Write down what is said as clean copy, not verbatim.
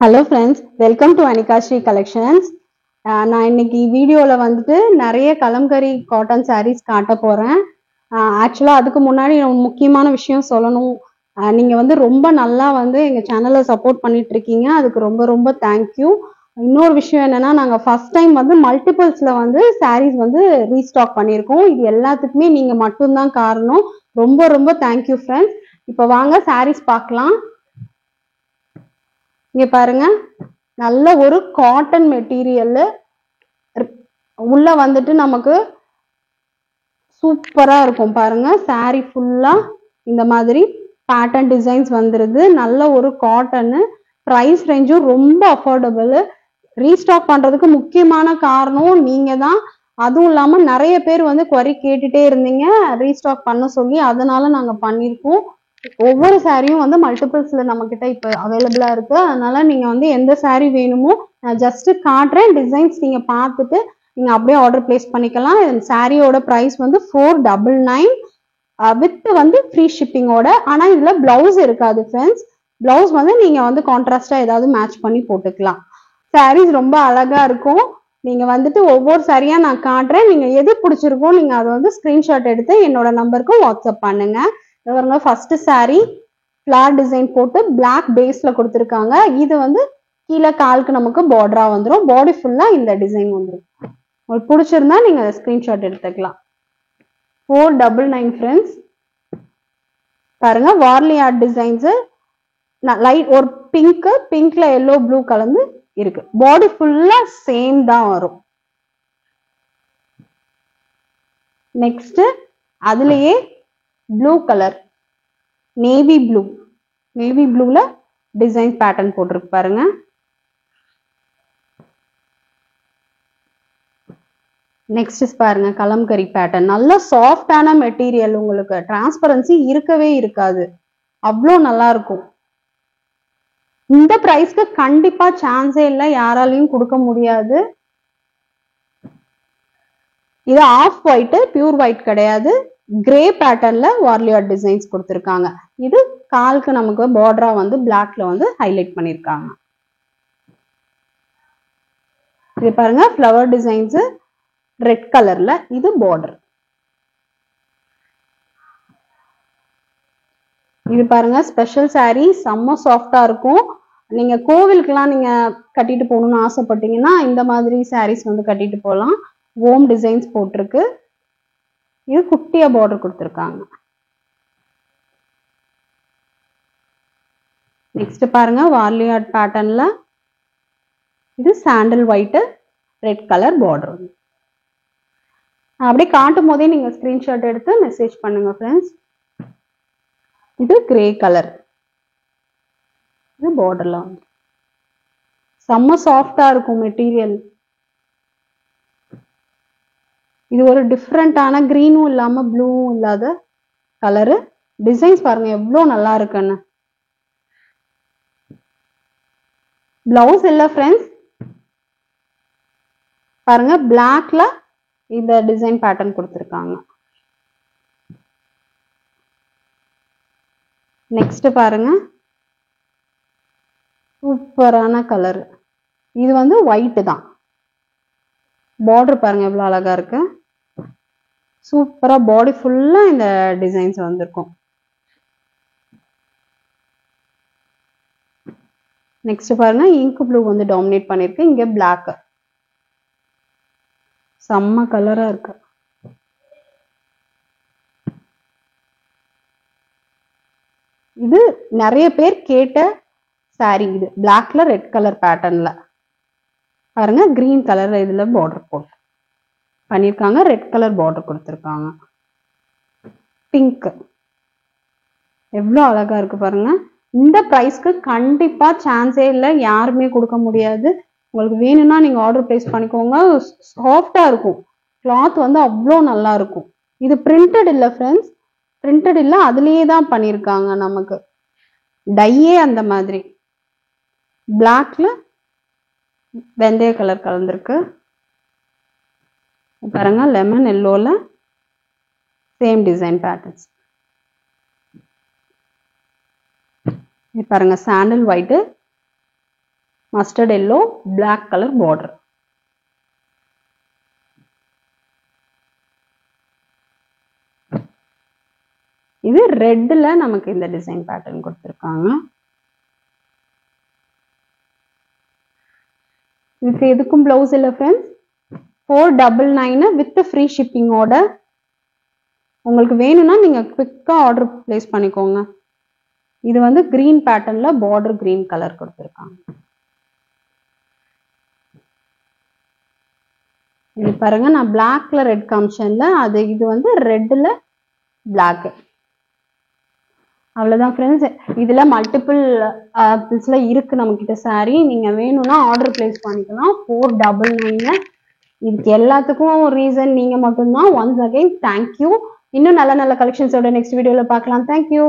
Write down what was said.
Hello friends, welcome to Anika Shri Collections. நான் இன்னைக்கு வீடியோல வந்துட்டு நிறைய கலம்கரி காட்டன் சாரீஸ் காட்ட போறேன். ஆக்சுவலா அதுக்கு முன்னாடி முக்கியமான விஷயம் சொல்லணும். நீங்க வந்து ரொம்ப நல்லா வந்து எங்க சேனலை சப்போர்ட் பண்ணிட்டு இருக்கீங்க. அதுக்கு ரொம்ப ரொம்ப தேங்க்யூ. இன்னொரு விஷயம் என்னன்னா, நாங்க ஃபர்ஸ்ட் டைம் வந்து மல்டிபிள்ஸ்ல வந்து சாரீஸ் வந்து ரீஸ்டாக் பண்ணியிருக்கோம். இது எல்லாத்துக்குமே நீங்க மட்டும்தான் காரணம். ரொம்ப ரொம்ப தேங்க்யூ ஃப்ரெண்ட்ஸ். இப்போ வாங்க சாரீஸ் பார்க்கலாம். இங்க பாருங்க, நல்ல ஒரு காட்டன் மெட்டீரியல் உள்ள வந்துட்டு நமக்கு சூப்பரா இருக்கும். பாருங்க, சாரி ஃபுல்லா இந்த மாதிரி பேட்டர்ன் டிசைன்ஸ் வந்துருது. நல்ல ஒரு காட்டன், பிரைஸ் ரேஞ்சும் ரொம்ப அஃபோர்டபுள். ரீஸ்டாக் பண்றதுக்கு முக்கியமான காரணம் நீங்க தான். அதுவும் இல்லாம நிறைய பேர் வந்து குவரி கேட்டுட்டே இருந்தீங்க ரீஸ்டாக் பண்ண சொல்லி, அதனால நாங்க பண்ணிருக்கோம். ஒவ்வொரு சாரியும் வந்து மல்டிபிள்ஸ்ல நம்ம கிட்ட இப்ப அவைலபிளா இருக்கு. அதனால நீங்க வந்து எந்த சாரி வேணுமோ நான் ஜஸ்ட் காட்டுறேன், டிசைன்ஸ் நீங்க பார்த்துட்டு நீங்க அப்படியே ஆர்டர் பிளேஸ் பண்ணிக்கலாம். சாரியோட பிரைஸ் வந்து 499 வித் வந்து ஃப்ரீ ஷிப்பிங்கோட. ஆனா இதுல பிளவுஸ் இருக்காது ஃப்ரெண்ட்ஸ். பிளவுஸ் வந்து நீங்க வந்து கான்ட்ராஸ்டா ஏதாவது மேட்ச் பண்ணி போட்டுக்கலாம். சாரீஸ் ரொம்ப அழகா இருக்கும். நீங்க வந்துட்டு ஒவ்வொரு சாரியா நான் காட்டுறேன். நீங்க எது பிடிச்சிருக்கோ நீங்க அதை வந்து ஸ்கிரீன்ஷாட் எடுத்து என்னோட நம்பருக்கு வாட்ஸ்அப் பண்ணுங்க. இவங்க ஃபர்ஸ்ட் சாரி ஃபிளார் டிசைன் போட்டு பிளாக் பேஸ்ல கொடுத்துருக்காங்க. இது வந்து கீழே காலுக்கு நமக்கு பார்டரா வந்துடும். பாடி ஃபுல்லா இந்த டிசைன் வந்துடும். உங்களுக்கு பிடிச்சிருந்தா நீங்க ஸ்கிரீன்ஷாட் எடுத்துக்கலாம். 499 ஃப்ரெண்ட்ஸ். பாருங்க, வார்லி ஆர்ட் டிசைன்ஸ் லைட் ஒரு பிங்க்ல எல்லோ ப்ளூ கலந்து இருக்கு. பாடி ஃபுல்லா சேம் தான் வரும். நெக்ஸ்ட் அதுலயே ப்ளூ கலர், நேவி ப்ளூல டிசைன் பேட்டர்ன் போட்டிருக்கு பாருங்க. நெக்ஸ்ட் பாருங்க, கலம்கரி பேட்டர்ன். நல்ல சாஃப்டான மெட்டீரியல், உங்களுக்கு டிரான்ஸ்பரன்சி இருக்கவே இருக்காது, அவ்வளோ நல்லா இருக்கும். இந்த பிரைஸ்க்கு கண்டிப்பா சான்ஸே இல்லை, யாராலையும் கொடுக்க முடியாது. இது ஆஃப் ஒயிட், பியூர் ஒயிட் கிடையாது. கிரே பேட்டர்ன்ல வார்லியார்ட் டிசைன்ஸ் கொடுத்துருக்காங்க. இது காலுக்கு நமக்கு பார்டரா வந்து பிளாக்ல வந்து ஹைலைட் பண்ணிருக்காங்க. இது பாருங்க, ஃப்ளவர் டிசைன்ஸ் ரெட் கலர்ல, இது பார்டர். இது பாருங்க, ஸ்பெஷல் சாரி, செம்ம சாஃப்டா இருக்கும். நீங்க கோவிலுக்குலாம் நீங்க கட்டிட்டு போகணும்னு ஆசைப்பட்டீங்கன்னா இந்த மாதிரி சாரீஸ் வந்து கட்டிட்டு போகலாம். ஓம் டிசைன்ஸ் போட்டிருக்கு. இது குட்டியா பார்டர் கொடுத்துருக்காங்க. நெக்ஸ்ட் பாருங்க, வார்லியார்ட் பேட்டர்ன்ல இது sandal white red colour border. அப்படியே காட்டும் போதே நீங்க ஸ்கிரீன்ஷாட் எடுத்து மெசேஜ் பண்ணுங்க ஃப்ரெண்ட்ஸ். இது கிரே கலர், இது பார்டர்ல வந்து செம்ம சாஃப்டா இருக்கும் மெட்டீரியல். இது ஒரு டிஃப்ரெண்டான கிரீனும் இல்லாம ப்ளூவும் இல்லாத கலரு. டிசைன்ஸ் பாருங்க எவ்வளவு நல்லா இருக்குன்னு. பிளவுஸ் இல்ல ஃப்ரெண்ட்ஸ். பாருங்க, பிளாக்ல இந்த டிசைன் பேட்டர்ன் கொடுத்துருக்காங்க. நெக்ஸ்ட் பாருங்க, சூப்பரான கலர். இது வந்து ஒயிட் தான். பார்டர் பாருங்க எவ்வளவு அழகா இருக்கு. சூப்பரா பாடி ஃபுல்லா இந்த டிசைன்ஸ் வந்திருக்கும். நெக்ஸ்ட் பாருங்க, இங்க் ப்ளூ வந்து டாமினேட் பண்ணிருக்கு. இங்க பிளாக், செம்ம கலரா இருக்கு. இது நிறைய பேர் கேட்ட சாரி. இது பிளாக்ல ரெட் கலர் பேட்டர்ன்ல பாருங்க, கிரீன் கலர் இதுல பார்டர் போட்டு பண்ணிருக்காங்க. ரெட் கலர் பார்டர் கொடுத்துருக்காங்க. பிங்க் எவ்வளவு அழகா இருக்கு பாருங்க. இந்த பிரைஸ்க்கு கண்டிப்பா சான்ஸே இல்லை, யாருமே கொடுக்க முடியாது. உங்களுக்கு வேணும்னா நீங்க ஆர்டர் பிளேஸ் பண்ணிக்கோங்க. சாஃப்டா இருக்கும், கிளாத் வந்து அவ்வளோ நல்லா இருக்கும். இது பிரிண்டட் இல்ல ஃப்ரெண்ட்ஸ், பிரிண்டட் இல்ல, அதுலயே தான் பண்ணிருக்காங்க. நமக்கு டையே அந்த மாதிரி பிளாக்ல வெந்தய கலர் கலந்துருக்கு பாருங்க. லெமன் எல்லோல சேம் டிசைன் பேட்டர்ன்ஸ். பாருங்க, sandal white mustard yellow, black colour border. இது ரெட்ல நமக்கு இந்த டிசைன் பேட்டர்ன் கொடுத்திருக்காங்க. இதுக்கு எதுக்கும் பிளவுஸ் இல்ல ஃப்ரெண்ட்ஸ். 499 with free ஷிப்பிங்கோட. உங்களுக்கு வேணும்னா நீங்க குவிக்கா ஆர்டர் பிளேஸ் பண்ணிக்கோங்க. இது வந்து கிரீன் பேட்டர்ன்ல பார்டர் கிரீன் கலர் கொடுத்திருக்காங்க. இது பாருங்க, நான் பிளாக்ல ரெட் காமிச்சேன்ல, அது இது வந்து ரெட்ல பிளாக். அவ்வளவுதான் ஃப்ரெண்ட்ஸ். இதுல மல்டிபிள் பீஸ்ல இருக்கு நம்ம கிட்ட சாரி. நீங்க வேணும்னா ஆர்டர் பிளேஸ் பண்ணிக்கலாம். 499. இதுக்கு எல்லாத்துக்கும் ரீசன் நீங்க மட்டும்தான். Once again thank you. இன்னும் நல்ல நல்ல கலெக்ஷன்ஸோட நெக்ஸ்ட் வீடியோல பார்க்கலாம். தேங்க்யூ.